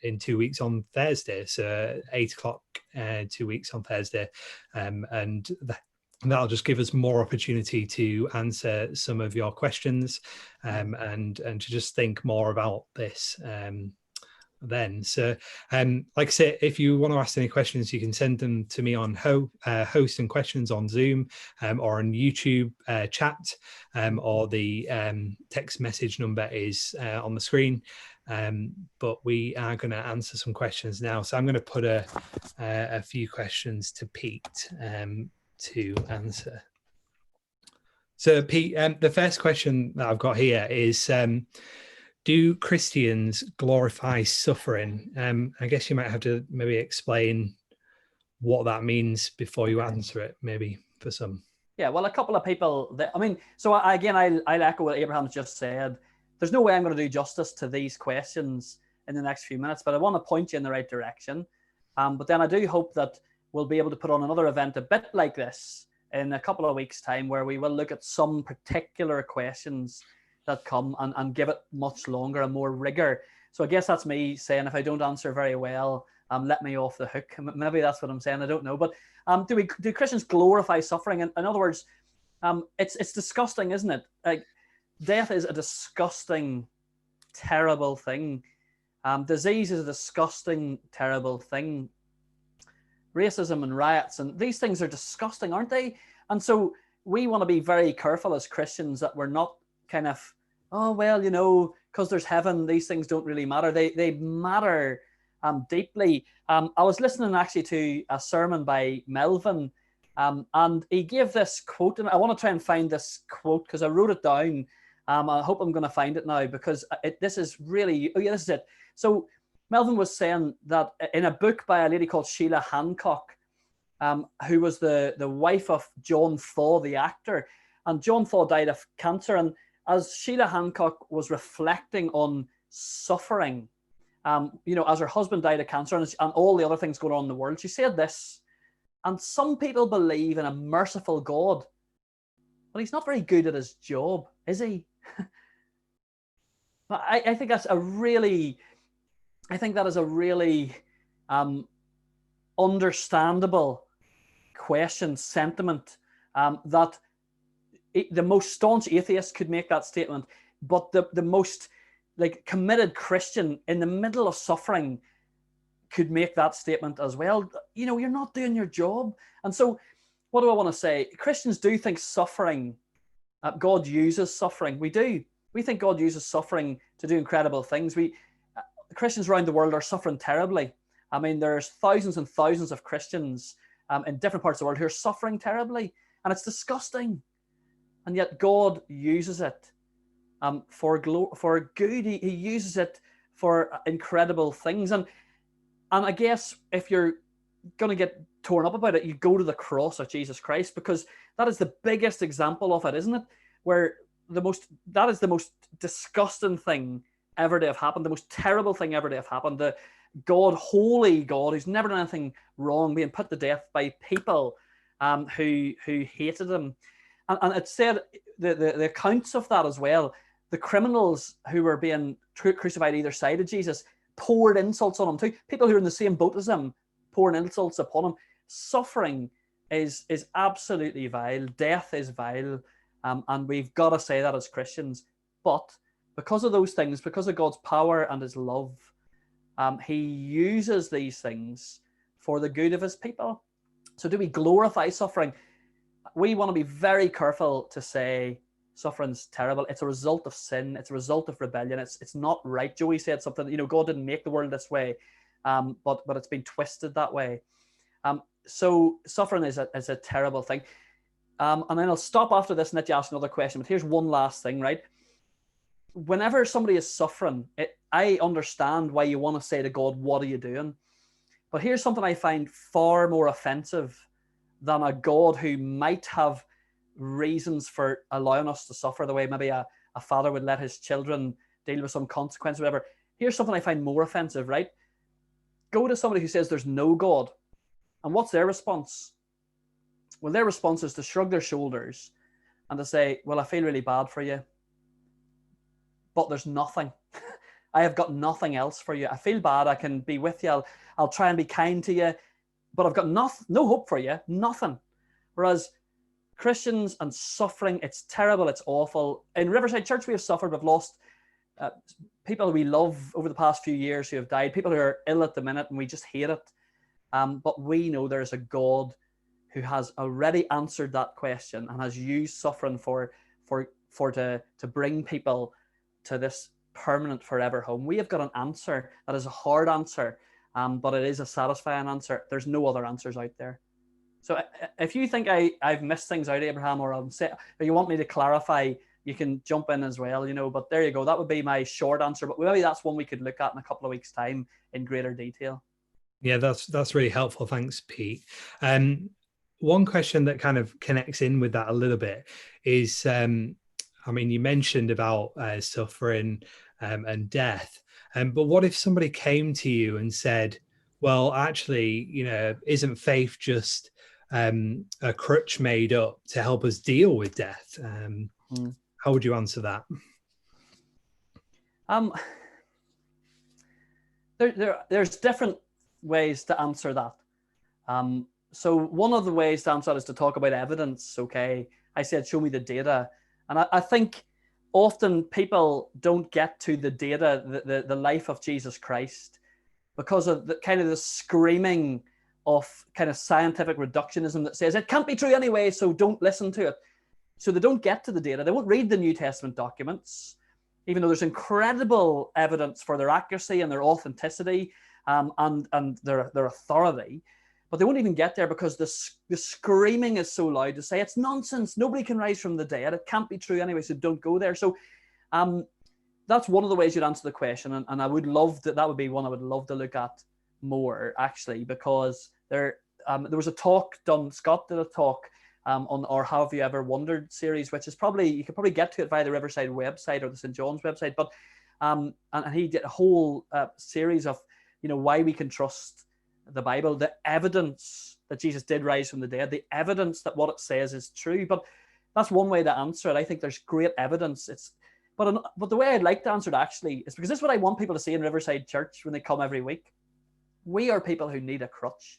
in 2 weeks on Thursday, so 8 o'clock 2 weeks on Thursday, and that'll just give us more opportunity to answer some of your questions and to just think more about this then. So like I say, if you want to ask any questions, you can send them to me on host and questions on Zoom or on YouTube chat, or the text message number is on the screen. But we are going to answer some questions now. So I'm going to put a few questions to Pete to answer. So Pete, the first question that I've got here is, do Christians glorify suffering? I guess you might have to maybe explain what that means before you answer it, maybe for some. Yeah, well, a couple of people that, I mean, so again, I'll echo what Abraham's just said. There's no way I'm going to do justice to these questions in the next few minutes, but I want to point you in the right direction. But then I do hope that we'll be able to put on another event a bit like this in a couple of weeks' time, where we will look at some particular questions that come and give it much longer and more rigor. So I guess that's me saying, if I don't answer very well, let me off the hook. Maybe that's what I'm saying. I don't know. But do Christians glorify suffering? In other words, it's disgusting, isn't it? Like, death is a disgusting, terrible thing. Disease is a disgusting, terrible thing. Racism and riots and these things are disgusting, aren't they? And so we want to be very careful as Christians that we're not kind of, oh, well, you know, because there's heaven, these things don't really matter. They matter deeply. I was listening actually to a sermon by Melvin, and he gave this quote, and I want to try and find this quote because I wrote it down. I hope I'm going to find it now, because this is really, oh yeah, this is it. So Melvin was saying that in a book by a lady called Sheila Hancock, who was the wife of John Thaw, the actor, and John Thaw died of cancer. And as Sheila Hancock was reflecting on suffering, you know, as her husband died of cancer and all the other things going on in the world, she said this: and some people believe in a merciful God, but he's not very good at his job, is he? I think that's a really, I think that is a really understandable question, sentiment, that the most staunch atheist could make that statement, but the most like committed Christian in the middle of suffering could make that statement as well. You know, you're not doing your job. And so what do I want to say? Christians do think suffering, God uses suffering. We do. We think God uses suffering to do incredible things. Christians around the world are suffering terribly. I mean, there's thousands and thousands of Christians in different parts of the world who are suffering terribly, and it's disgusting. And yet God uses it for good. He uses it for incredible things. And I guess if you're going to get torn up about it, you go to the cross of Jesus Christ, because that is the biggest example of it, isn't it? Where that is the most disgusting thing ever to have happened, the most terrible thing ever to have happened. The God, holy God, who's never done anything wrong, being put to death by people who hated him. And it said the accounts of that as well. The criminals who were being crucified either side of Jesus poured insults on him too. People who are in the same boat as him pouring insults upon him. Suffering is absolutely vile. Death is vile. And we've got to say that as Christians. But because of those things, because of God's power and his love, he uses these things for the good of his people. So do we glorify suffering? We want to be very careful to say suffering's terrible. It's a result of sin. It's a result of rebellion. It's not right. Joey said something, you know, God didn't make the world this way, but it's been twisted that way. So suffering is a terrible thing. And then I'll stop after this and let you ask another question. But here's one last thing, right? Whenever somebody is suffering, I understand why you want to say to God, what are you doing? But here's something I find far more offensive than a God who might have reasons for allowing us to suffer, the way maybe a father would let his children deal with some consequence or whatever. Here's something I find more offensive, right? Go to somebody who says there's no God. And what's their response? Well, their response is to shrug their shoulders and to say, well, I feel really bad for you, but there's nothing. I have got nothing else for you. I feel bad. I can be with you. I'll try and be kind to you, but I've got no hope for you, nothing. Whereas Christians and suffering, it's terrible, it's awful. In Riverside Church, we have suffered. We've lost people we love over the past few years who have died, people who are ill at the minute, and we just hate it. But we know there's a God who has already answered that question and has used suffering to bring people to this permanent forever home. We have got an answer that is a hard answer, but it is a satisfying answer. There's no other answers out there. So if you think I've missed things out, Abraham, or you want me to clarify you can jump in as well, but there you go. That would be my short answer, but maybe that's one we could look at in a couple of weeks' time in greater detail. Yeah, that's really helpful. Thanks, Pete. One question that kind of connects in with that a little bit is, you mentioned about suffering and death, but what if somebody came to you and said, well, actually, isn't faith just a crutch made up to help us deal with death? How would you answer that? There's different ways to answer that. So one of the ways to answer that is to talk about evidence. Okay, I said, show me the data. And I think often people don't get to the data, the life of Jesus Christ, because of the kind of the screaming of kind of scientific reductionism that says it can't be true anyway, so don't listen to it. So they don't get to the data. They won't read the New Testament documents, even though there's incredible evidence for their accuracy and their authenticity and their authority. But they won't even get there because the screaming is so loud to say it's nonsense. Nobody can rise from the dead. It can't be true anyway, so don't go there. So that's one of the ways you'd answer the question. And I would love that would be one I would love to look at more, actually, because there was a talk done, Scott did a talk on our Have You Ever Wondered series, which is you could probably get to it via the Riverside website or the St. John's website. But and he did a whole series of, why we can trust the Bible, the evidence that Jesus did rise from the dead, the evidence that what it says is true. But that's one way to answer it. I think there's great evidence. But the way I'd like to answer it actually is because this is what I want people to see in Riverside Church when they come every week. We are people who need a crutch.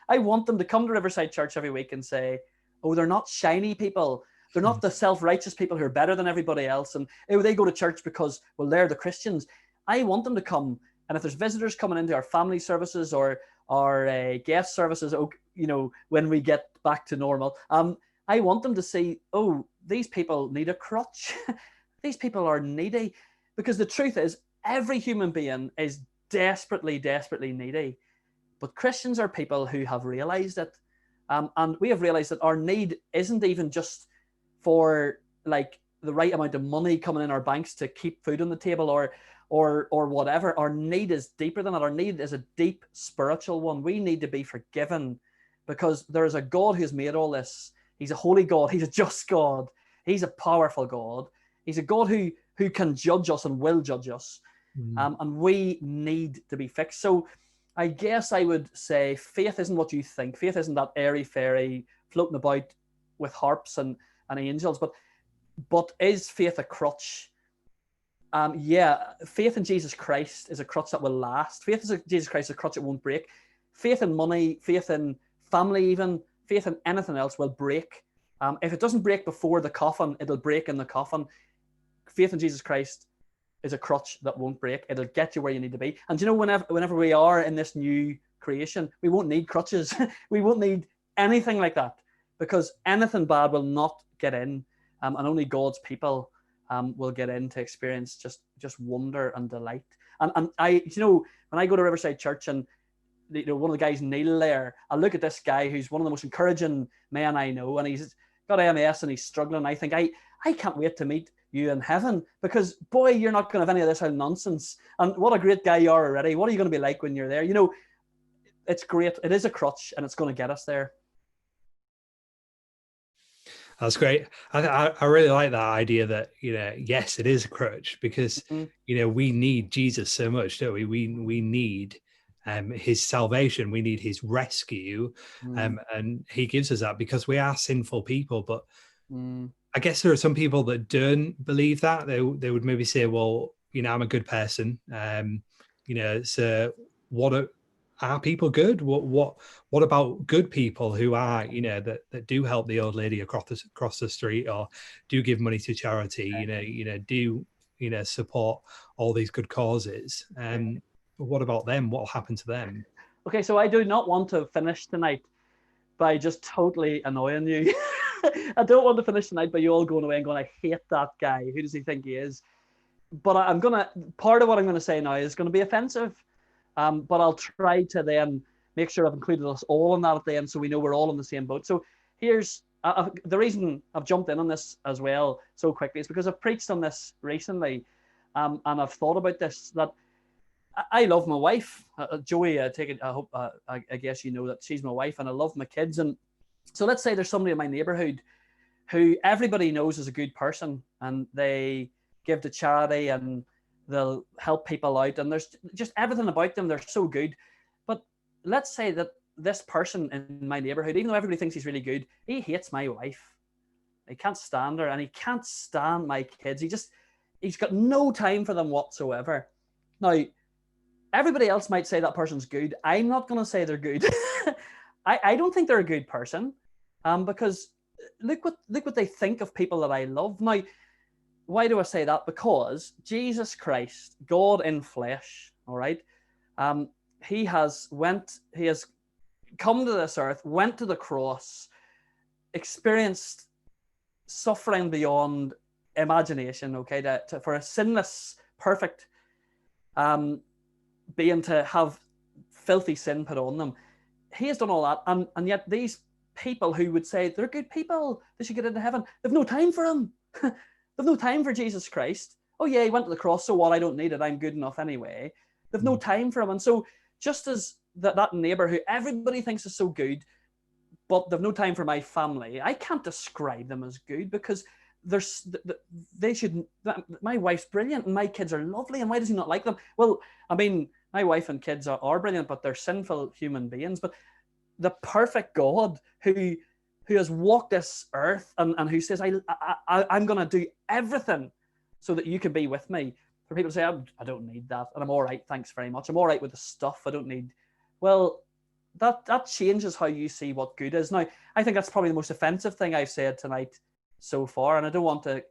I want them to come to Riverside Church every week and say, oh, they're not shiny people. They're not the self-righteous people who are better than everybody else. And they go to church because, well, they're the Christians. I want them to come. And if there's visitors coming into our family services or our guest services, when we get back to normal, I want them to see, oh, these people need a crutch. These people are needy. Because the truth is, every human being is desperately, desperately needy. But Christians are people who have realized it. And we have realized that our need isn't even just for like the right amount of money coming in our banks to keep food on the table or whatever. Our need is deeper than that. Our need is a deep spiritual one. We need to be forgiven because there is a God who has made all this. He's a holy God. He's a just God. He's a powerful God. He's a God who can judge us and will judge us. And we need to be fixed. So I guess I would say faith isn't what you think. Faith isn't that airy fairy floating about with harps and angels. But is faith a crutch? Yeah, faith in Jesus Christ is a crutch that will last. Faith in Jesus Christ is a crutch that won't break. Faith in money, faith in family even, faith in anything else will break. If it doesn't break before the coffin, it'll break in the coffin. Faith in Jesus Christ is a crutch that won't break. It'll get you where you need to be. And whenever we are in this new creation, we won't need crutches. We won't need anything like that because anything bad will not get in, and only God's people will get in to experience just wonder and delight. And I, when I go to Riverside Church and one of the guys, Neil, there, I look at this guy who's one of the most encouraging men I know, and he's got MS and he's struggling. I think I can't wait to meet you in heaven because boy, you're not going to have any of this nonsense. And what a great guy you are already. What are you going to be like when you're there? It's great. It is a crutch and it's going to get us there. That's great. I really like that idea that, yes, it is a crutch because, we need Jesus so much, don't we? We need his salvation. We need his rescue. And he gives us that because we are sinful people. But I guess there are some people that don't believe that. They would maybe say, well, I'm a good person. So are people good? What about good people who are, that do help the old lady across the street or do give money to charity, do support all these good causes? What about them? What'll happen to them? Okay, so I do not want to finish tonight by just totally annoying you. I don't want to finish tonight by you all going away and going, I hate that guy. Who does he think he is? But part of what I'm going to say now is going to be offensive. But I'll try to then make sure I've included us all in that at the end so we know we're all in the same boat. So here's the reason I've jumped in on this as well so quickly is because I've preached on this recently, and I've thought about this, that I love my wife, Joey. I hope, I guess you know that she's my wife, and I love my kids. And so let's say there's somebody in my neighborhood who everybody knows is a good person, and they give to charity and they'll help people out, and there's just everything about them, they're so good. But let's say that this person in my neighborhood, even though everybody thinks he's really good, he hates my wife. He can't stand her, and he can't stand my kids. He's got no time for them whatsoever. Now, everybody else might say that person's good. I'm not going to say they're good. I don't think they're a good person, because look what they think of people that I love. Now, why do I say that? Because Jesus Christ, God in flesh, all right, he has come to this earth, went to the cross, experienced suffering beyond imagination, okay, for a sinless, perfect being to have filthy sin put on them. He has done all that, and yet these people who would say they're good people, they should get into heaven, they've no time for him. They've no time for Jesus Christ. Oh yeah, he went to the cross, so what? I don't need it. I'm good enough anyway. They've no time for him. And so just as that neighbor who everybody thinks is so good, but they've no time for my family, I can't describe them as good, because my wife's brilliant and my kids are lovely, and why does he not like them? Well, I mean, my wife and kids are brilliant, but they're sinful human beings. But the perfect God who has walked this earth and who says, I'm going to do everything so that you can be with me. For people to say, I don't need that, and I'm all right, thanks very much. I'm all right with the stuff. I don't need. Well, that changes how you see what good is. Now, I think that's probably the most offensive thing I've said tonight so far, and I don't want to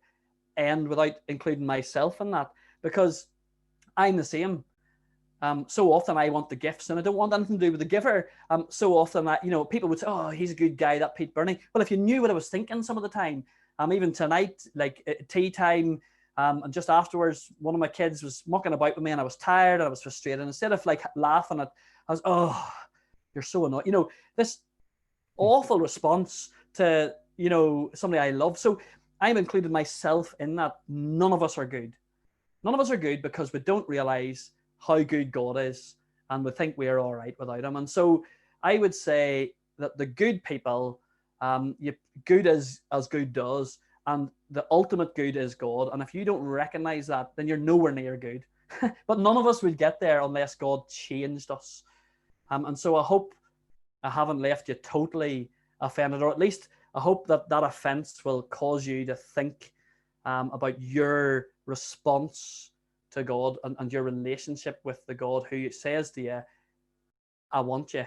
end without including myself in that, because I'm the same. So often I want the gifts, and I don't want anything to do with the giver. So often that, people would say, oh, he's a good guy, that Pete Burney. Well, if you knew what I was thinking some of the time, even tonight, like at tea time, and just afterwards, one of my kids was mucking about with me, and I was tired and I was frustrated. And instead of like laughing at, I was, oh, you're so annoying. This awful response to, somebody I love. So I've included myself in that. None of us are good. None of us are good because we don't realize how good God is, and we think we're all right without him. And so I would say that the good people, good is as good does, and the ultimate good is God. And if you don't recognize that, then you're nowhere near good. But none of us would get there unless God changed us. And so I hope I haven't left you totally offended, or at least I hope that offense will cause you to think about your response to God and your relationship with the God who says to you, I want you.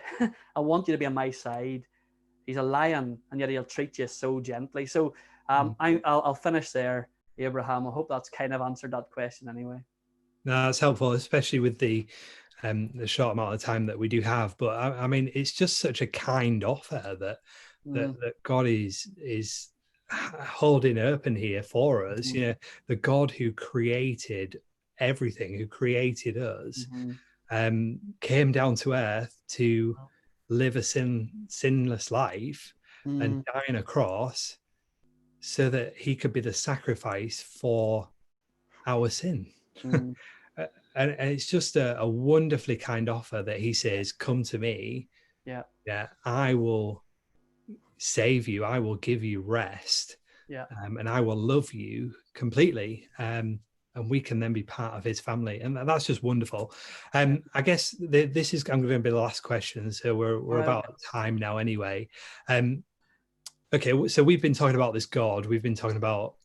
I want you to be on my side. He's a lion, and yet he'll treat you so gently. So I'll finish there, Abraham. I hope that's kind of answered that question anyway. No, that's helpful, especially with the short amount of time that we do have. But I mean, it's just such a kind offer that God is holding open here for us. The God who created everything, who created us, came down to earth to live a sinless life and die on a cross so that he could be the sacrifice for our sin. And it's just a wonderfully kind offer that he says, come to me. Yeah, I will save you. I will give you rest. And I will love you completely. And we can then be part of his family. And that's just wonderful. I guess this is going to be the last question. So we're about time now anyway. Okay, so we've been talking about this God. We've been talking about,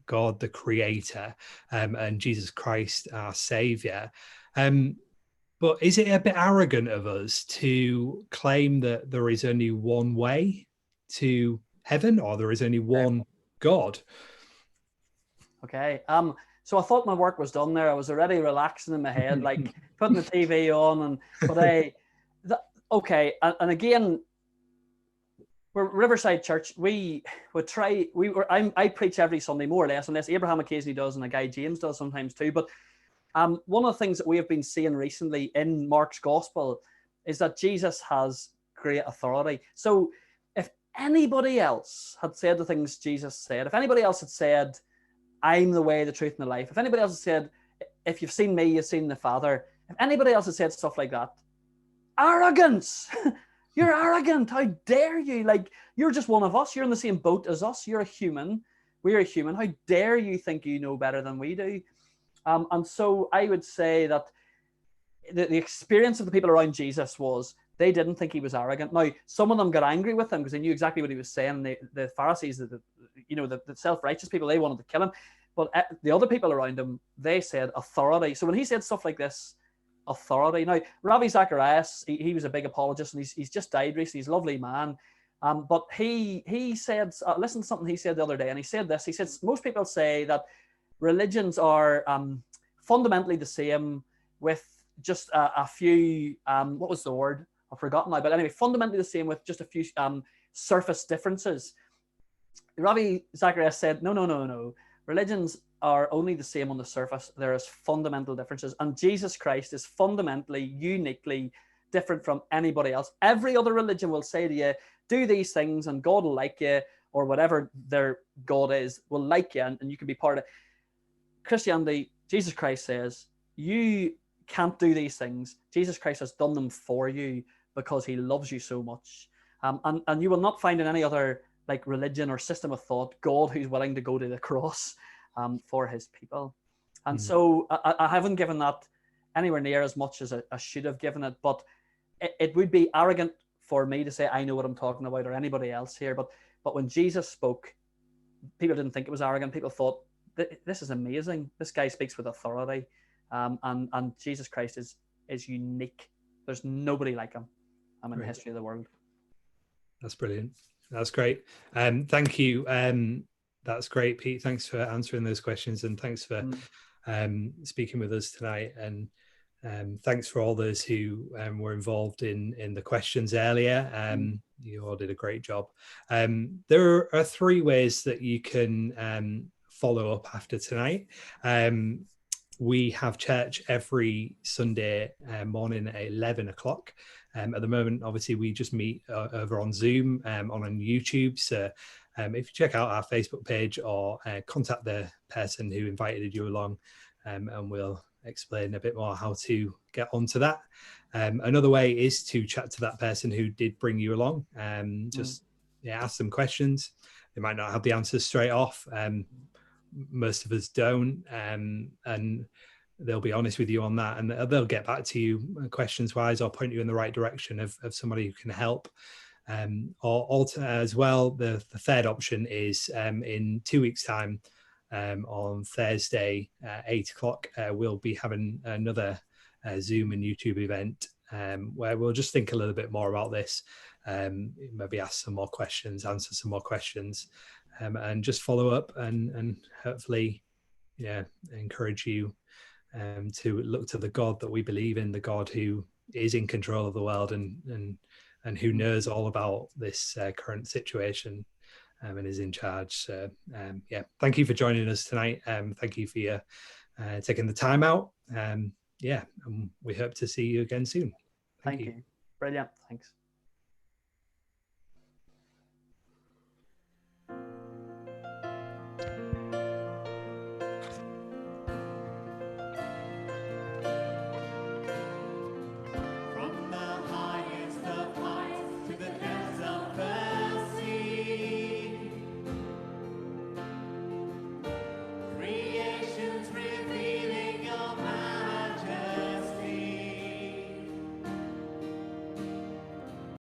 God, the creator, and Jesus Christ, our savior. But is it a bit arrogant of us to claim that there is only one way to heaven, or there is only one God? Okay. So I thought my work was done there. I was already relaxing in my head, like putting the TV on, and again, we're Riverside Church. I preach every Sunday more or less, unless Abraham occasionally does, and a guy James does sometimes too. But one of the things that we have been seeing recently in Mark's gospel is that Jesus has great authority. So anybody else had said the things Jesus said, if anybody else had said, I'm the way, the truth, and the life, if anybody else had said, if you've seen me, you've seen the Father, if anybody else had said stuff like that, arrogance. You're arrogant. How dare you? Like, you're just one of us. You're in the same boat as us. You're a human. We're a human. How dare you think you know better than we do? And so I would say that the experience of the people around Jesus was they didn't think he was arrogant. Now, some of them got angry with him because they knew exactly what he was saying. The Pharisees, the self-righteous people, they wanted to kill him. But the other people around him, they said authority. So when he said stuff like this, authority. Now, Ravi Zacharias, he was a big apologist, and he's just died recently. He's a lovely man. But he said, listen to something he said the other day, and he said this. He said, most people say that religions are fundamentally the same with just a few, what was the word? I've forgotten now. But anyway, fundamentally the same with just a few surface differences. Ravi Zacharias said, no. Religions are only the same on the surface. There is fundamental differences. And Jesus Christ is fundamentally, uniquely different from anybody else. Every other religion will say to you, do these things and God will like you, or whatever their God is, will like you, and you can be part of it. Christianity, Jesus Christ says, you can't do these things. Jesus Christ has done them for you because he loves you so much. And you will not find in any other like religion or system of thought, God who's willing to go to the cross for his people. And so I haven't given that anywhere near as much as I should have given it, but it would be arrogant for me to say I know what I'm talking about, or anybody else here. But when Jesus spoke, people didn't think it was arrogant. People thought, this is amazing. This guy speaks with authority. And Jesus Christ is unique. There's nobody like him in the history of the world. That's brilliant. That's great. Thank you. That's great, Pete. Thanks for answering those questions, and thanks for speaking with us tonight. And thanks for all those who were involved in the questions earlier. You all did a great job. There are 3 ways that you can follow up after tonight. We have church every Sunday morning at 11 o'clock. At the moment, obviously, we just meet over on Zoom, on YouTube. So if you check out our Facebook page, or contact the person who invited you along, and we'll explain a bit more how to get onto that. Another way is to chat to that person who did bring you along. Just ask them questions. They might not have the answers straight off. Most of us don't, and they'll be honest with you on that, and they'll get back to you questions wise, or point you in the right direction of somebody who can help. Or as well, the third option is in 2 weeks' time, on Thursday at 8 o'clock, we'll be having another Zoom and YouTube event where we'll just think a little bit more about this, maybe ask some more questions, answer some more questions, and just follow up and hopefully encourage you to look to the God that we believe in, the God who is in control of the world and who knows all about this current situation and is in charge. So thank you for joining us tonight. Thank you for your taking the time out. And we hope to see you again soon. Thank you. Brilliant. Thanks.